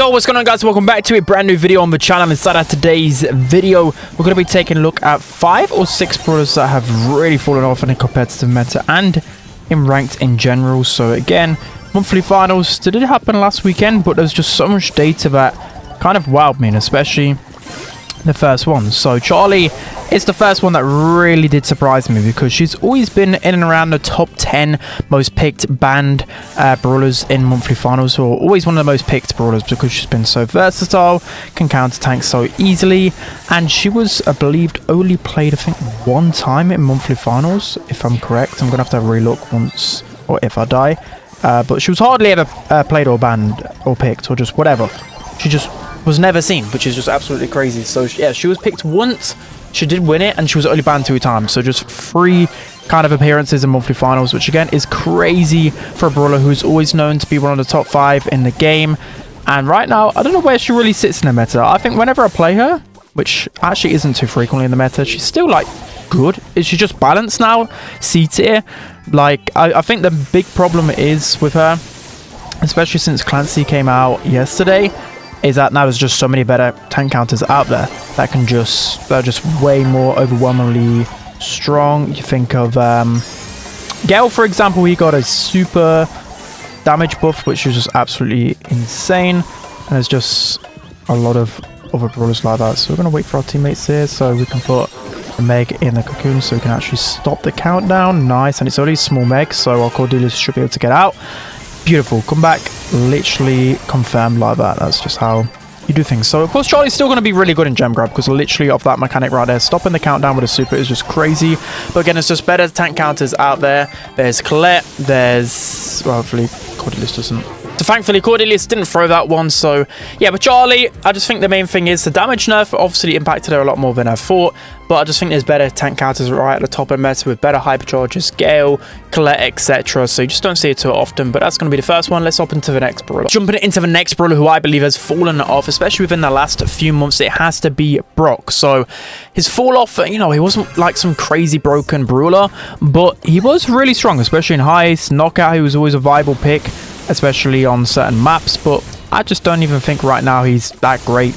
Yo, what's going on, guys? Welcome back to a brand new video on the channel. Inside of today's video, we're going to be taking a look at 5 or 6 brawlers that have really fallen off in a competitive meta and in ranked in general. So again, monthly finals did happen last weekend, but there's just so much data that kind of wowed me, and especially the first one. So Charlie is the first one that really did surprise me, because she's always been in and around the top 10 most picked banned brawlers in monthly finals, or always one of the most picked brawlers, because she's been so versatile, can counter tank so easily, and she was, I believe, only played I think one time in monthly finals, if I'm correct. I'm gonna have to relook once, or if I die, but she was hardly ever played or banned or picked or just whatever. She just was never seen, which is just absolutely crazy. So yeah, she was picked once, she did win it, and she was only banned 2 times. So just 3 kind of appearances in monthly finals, which again is crazy for a brawler who's always known to be one of the top 5 in the game. And right now, I don't know where she really sits in the meta. I think whenever I play her, which actually isn't too frequently in the meta, she's still like good. Is she just balanced now? C tier. Like I think the big problem is with her, especially since Clancy came out yesterday, is that now there's just so many better tank counters out there that can just, they're just way more overwhelmingly strong. You think of Gale, for example. He got a super damage buff, which is just absolutely insane, and there's just a lot of other brawlers like that. So we're going to wait for our teammates here so we can put the Meg in the cocoon so we can actually stop the countdown. Nice, and it's only small Meg, so our Cordelius should be able to get out. Beautiful, come back, literally confirmed like that. That's just how you do things. So of course Charlie's still going to be really good in gem grab, because literally off that mechanic right there, stopping the countdown with a super is just crazy. But again, it's just better tank counters out there. There's Colette, there's, well, hopefully Cordelius doesn't. So thankfully Cordelius didn't throw that one. So yeah, but Charlie, I just think the main thing is the damage nerf obviously impacted her a lot more than I thought, but I just think there's better tank counters right at the top of the meta with better hypercharges, Gale, Colette, etc. So you just don't see it too often, but that's going to be the first one. Let's hop into the next brawler. Jumping into the next brawler who I believe has fallen off, especially within the last few months, it has to be Brock. So his fall off, you know, he wasn't like some crazy broken brawler, but he was really strong, especially in heist, knockout. He was always a viable pick, especially on certain maps, but I just don't even think right now he's that great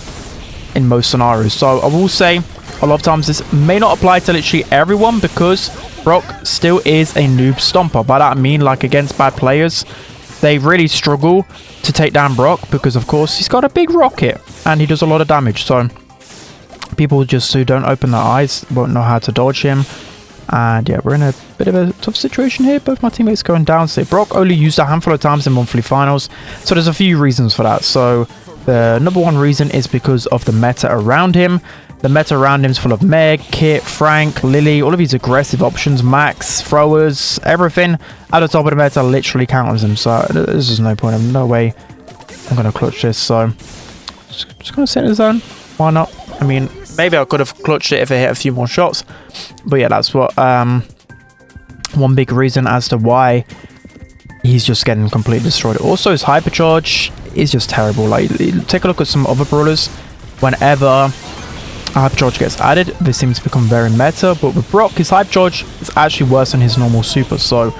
in most scenarios. So I will say a lot of times this may not apply to literally everyone, because Brock still is a noob stomper. By that I mean, like, against bad players, they really struggle to take down Brock, because of course he's got a big rocket and he does a lot of damage. So people just who don't open their eyes won't know how to dodge him. And yeah, we're in a bit of a tough situation here. Both my teammates going down. So Brock only used a handful of times in monthly finals, so there's a few reasons for that. So the number one reason is because of the meta around him. The meta around him is full of Meg, Kit, Frank, Lily, all of these aggressive options, Max, throwers, everything at the top of the meta literally counters him. So there's just no point. There's no way I'm going to clutch this. So just going to sit in the zone. Why not? I mean, maybe I could have clutched it if I hit a few more shots. But yeah, that's what one big reason as to why he's just getting completely destroyed. Also, his hypercharge is just terrible. Like, take a look at some other brawlers. Whenever a hypercharge gets added, they seem to become very meta. But with Brock, his hypercharge is actually worse than his normal super. So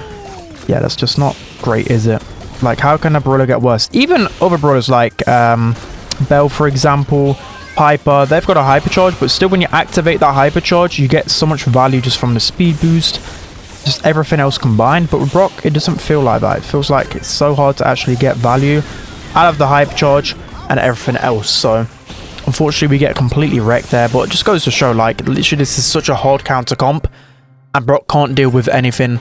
yeah, that's just not great, is it? Like, how can a brawler get worse? Even other brawlers like Belle, for example, Piper, they've got a hypercharge, but still when you activate that hypercharge, you get so much value just from the speed boost, just everything else combined. But with Brock, it doesn't feel like that. It feels like it's so hard to actually get value out of the hypercharge and everything else. So unfortunately we get completely wrecked there, but it just goes to show, like, literally this is such a hard counter comp, and Brock can't deal with anything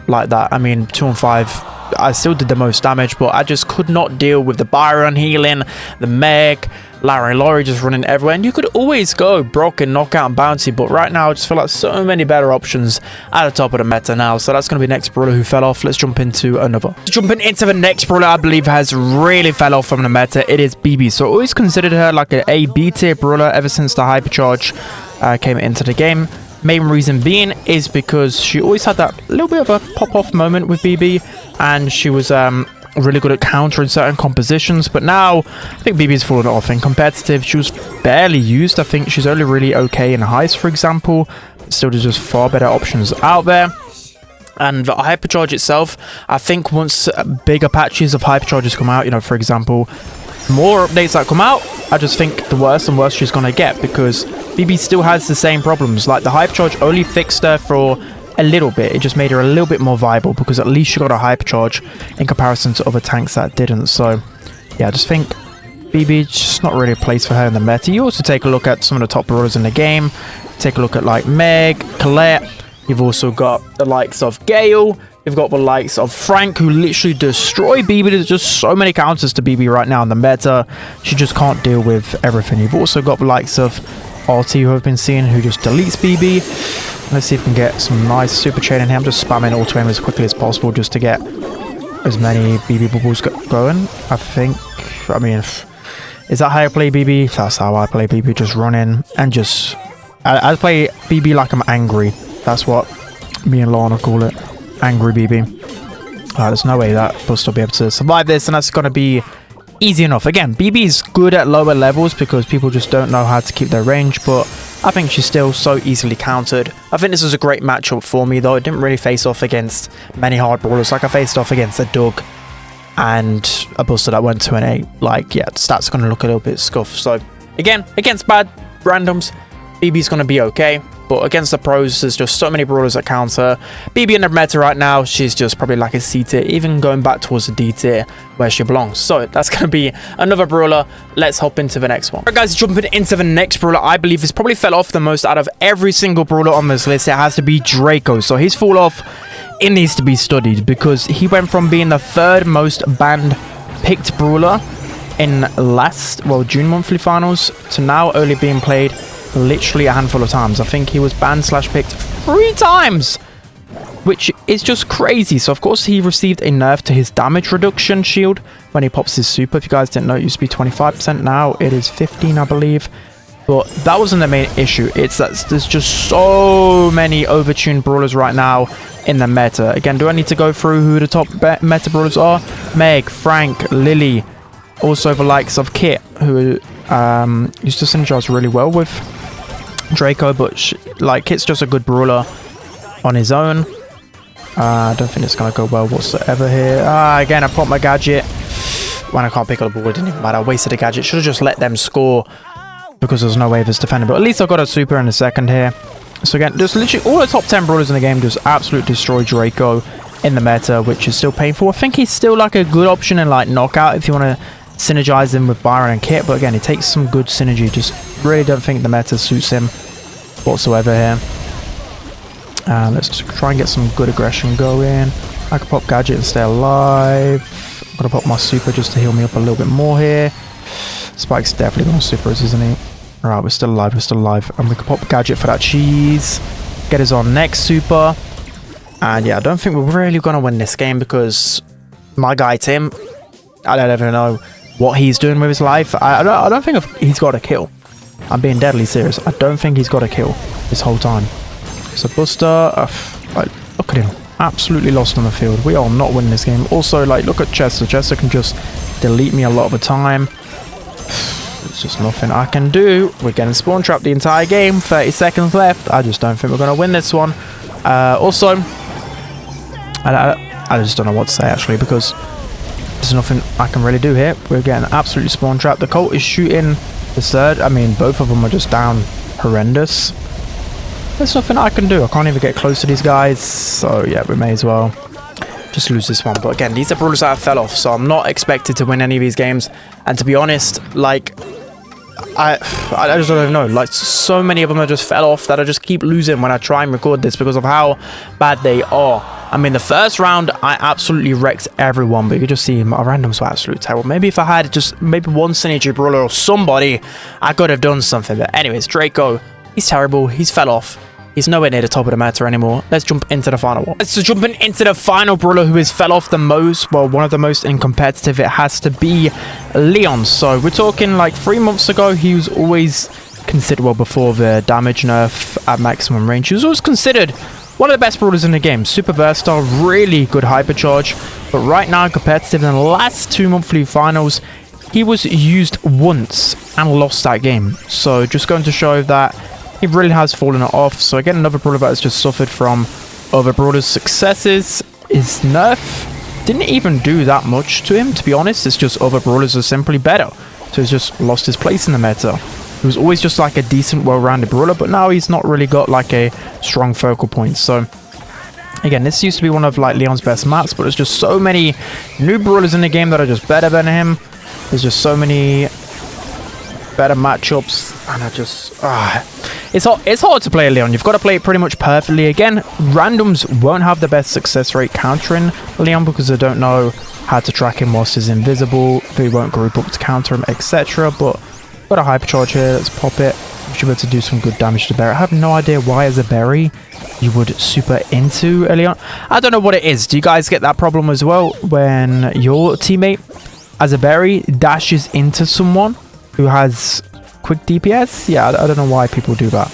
like that. I mean, 2 on 5, I still did the most damage, but I just could not deal with the Byron healing, the Meg, Larry Laurie just running everywhere. And you could always go Brock and knockout and bouncy, but right now I just feel like so many better options at the top of the meta now. So that's going to be the next brawler who fell off. Let's jump into another. Jumping into the next brawler I believe has really fell off from the meta, it is Bibi. So I always considered her like an A-B tier brawler ever since the hypercharge came into the game. Main reason being is because she always had that little bit of a pop-off moment with Bibi, and she was really good at countering certain compositions. But now I think Bibi's fallen off in competitive. She was barely used. I think she's only really okay in heist, for example. Still, there's just far better options out there. And the hypercharge itself, I think once bigger patches of hypercharges come out, you know, for example, more updates that come out, I just think the worse and worse she's going to get, because Bibi still has the same problems. Like, the hypercharge only fixed her for a little bit. It just made her a little bit more viable, because at least she got a hypercharge in comparison to other tanks that didn't. So yeah, I just think Bibi, just not really a place for her in the meta. You also take a look at some of the top brawlers in the game. Take a look at like Meg, Colette. You've also got the likes of Gale. You've got the likes of Frank, who literally destroy Bibi. There's just so many counters to Bibi right now in the meta. She just can't deal with everything. You've also got the likes of RT, who I've been seeing, who just deletes Bibi. Let's see if we can get some nice super chain in here. I'm just spamming auto aim as quickly as possible just to get as many Bibi bubbles going. I think, I mean, is that how I play Bibi? That's how I play Bibi. Just run in and just, I play Bibi like I'm angry. That's what me and Lana call it. Angry Bibi. There's no way that Buster will be able to survive this, and that's going to be easy enough. Again, Bibi is good at lower levels because people just don't know how to keep their range, but I think she's still so easily countered. I think this was a great matchup for me, though. I didn't really face off against many hard brawlers. Like, I faced off against a Doug and a Buster that went 2 and 8. Like, yeah, the stats are going to look a little bit scuffed. So again, against bad randoms, Bibi's going to be okay. But against the pros, there's just so many brawlers that counter. Bibi in the meta right now, she's just probably like a C tier, even going back towards the D tier where she belongs. So that's going to be another brawler. Let's hop into the next one. Alright guys, jumping into the next brawler, I believe has probably fell off the most out of every single brawler on this list. It has to be Draco. So his fall off, it needs to be studied, because he went from being the 3rd most banned picked brawler in June monthly finals to now only being played literally a handful of times. I think he was banned / picked 3 times, which is just crazy. So of course he received a nerf to his damage reduction shield when he pops his super. If you guys didn't know, it used to be 25%. Now it is 15, I believe. But that wasn't the main issue. It's that there's just so many overtuned brawlers right now in the meta. Again, do I need to go through who the top meta brawlers are? Meg, Frank, Lily, also the likes of Kit, who used to synergize really well with Draco, but like, Kit's just a good brawler on his own. I don't think it's gonna go well whatsoever here. Again, I popped my gadget when I can't pick up the ball. It didn't even matter. I wasted a gadget. Should have just let them score, because there's no way of us defending. But at least I got a super in a second here. So again, just literally all the top 10 brawlers in the game just absolutely destroy Draco in the meta, which is still painful. I think he's still like a good option in like knockout if you want to synergize him with Byron and Kit, but again, it takes some good synergy. Just really don't think the meta suits him whatsoever here. Let's try and get some good aggression going. I can pop gadget and stay alive. I'm gonna pop my super just to heal me up a little bit more here. Spike's definitely gonna super us, isn't he? Alright, we're still alive, and we can pop gadget for that cheese. Get us on next super. And yeah, I don't think we're really gonna win this game, because my guy Tim, I don't even know what he's doing with his life. I don't think he's got a kill. I'm being deadly serious. I don't think he's got a kill this whole time. So Buster, like, look at him, absolutely lost on the field. We are not winning this game. Also, like, look at Chester. Chester can just delete me a lot of the time. It's just nothing I can do. We're getting spawn trapped the entire game. 30 seconds left. I just don't think we're going to win this one. Also, I just don't know what to say, actually, because there's nothing I can really do here. We're getting absolutely spawn trapped. The Colt is shooting the 3rd. I mean, both of them are just down horrendous. There's nothing I can do. I can't even get close to these guys. So yeah, we may as well just lose this one. But again, these are brawlers that fell off, so I'm not expected to win any of these games. And to be honest, like, I just don't even know. Like, so many of them are just fell off that I just keep losing when I try and record this, because of how bad they are. I mean, the first round, I absolutely wrecked everyone, but you could just see my randoms were absolutely terrible. Maybe if I had just maybe one synergy brawler or somebody, I could have done something. But anyways, Draco, he's terrible. He's fell off. He's nowhere near the top of the meta anymore. Let's jump into the final one. So jumping into the final brawler who has fell off the most, well, one of the most in competitive, it has to be Leon. So we're talking like 3 months ago, he was always considered, well, before the damage nerf at maximum range, he was always considered one of the best brawlers in the game. Super versatile, really good hypercharge. But right now, competitive, in the last 2 monthly finals, he was used once and lost that game. So just going to show that he really has fallen off. So again, another brawler that has just suffered from other brawlers' successes is nerf. didn't even do that much to him, to be honest. It's just other brawlers are simply better. So he's just lost his place in the meta. He was always just like a decent, well-rounded brawler, but now he's not really got like a strong focal point. So again, this used to be one of like Leon's best maps, but there's just so many new brawlers in the game that are just better than him. There's just so many better matchups, and I just it's hard to play Leon. You've got to play it pretty much perfectly. Again, randoms won't have the best success rate countering Leon because they don't know how to track him whilst he's invisible. They won't group up to counter him, etc. But got a hypercharge here. Let's pop it. We should be able to do some good damage to Berry. I have no idea why as a Berry you would super into Leon. I don't know what it is. Do you guys get that problem as well when your teammate as a Berry dashes into someone who has quick DPS? Yeah, I don't know why people do that.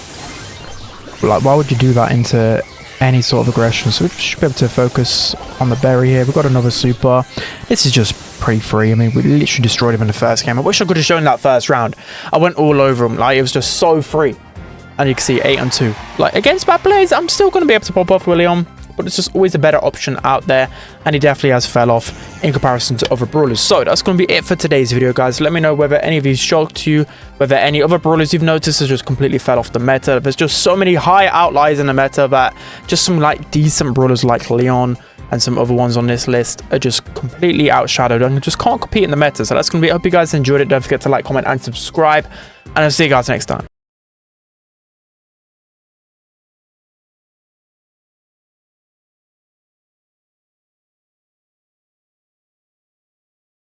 Like, why would you do that into any sort of aggression? So we should be able to focus on the Berry here. We've got another super. This is just pretty free. I mean, we literally destroyed him in the first game. I wish I could have shown that first round. I went all over him. Like, it was just so free. And you can see 8-2. Like, against bad players, I'm still going to be able to pop off William. But it's just always a better option out there, and he definitely has fell off in comparison to other brawlers. So that's going to be it for today's video, guys. Let me know whether any of these shocked you, whether any other brawlers you've noticed has just completely fell off the meta. There's just so many high outliers in the meta that just some like decent brawlers like Leon and some other ones on this list are just completely outshadowed and just can't compete in the meta. So that's going to be it. I hope you guys enjoyed it. Don't forget to like, comment, and subscribe, and I'll see you guys next time.